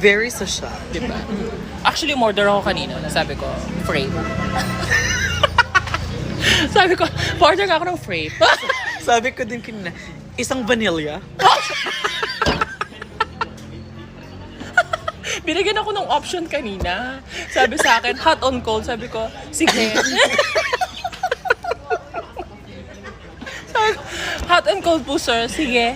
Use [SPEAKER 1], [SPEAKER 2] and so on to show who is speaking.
[SPEAKER 1] Very social.
[SPEAKER 2] Diba? Actually, umorder ako kanina. Sabi ko, frappe. Sabi ko, order ka ako ng frappe.
[SPEAKER 1] Sabi ko din kanina, isang vanilla.
[SPEAKER 2] Binigyan ako ng option kanina. Sabi sa akin, hot on cold. Sabi ko, sige. Sabi ko, hot and cold po, sir. Sige.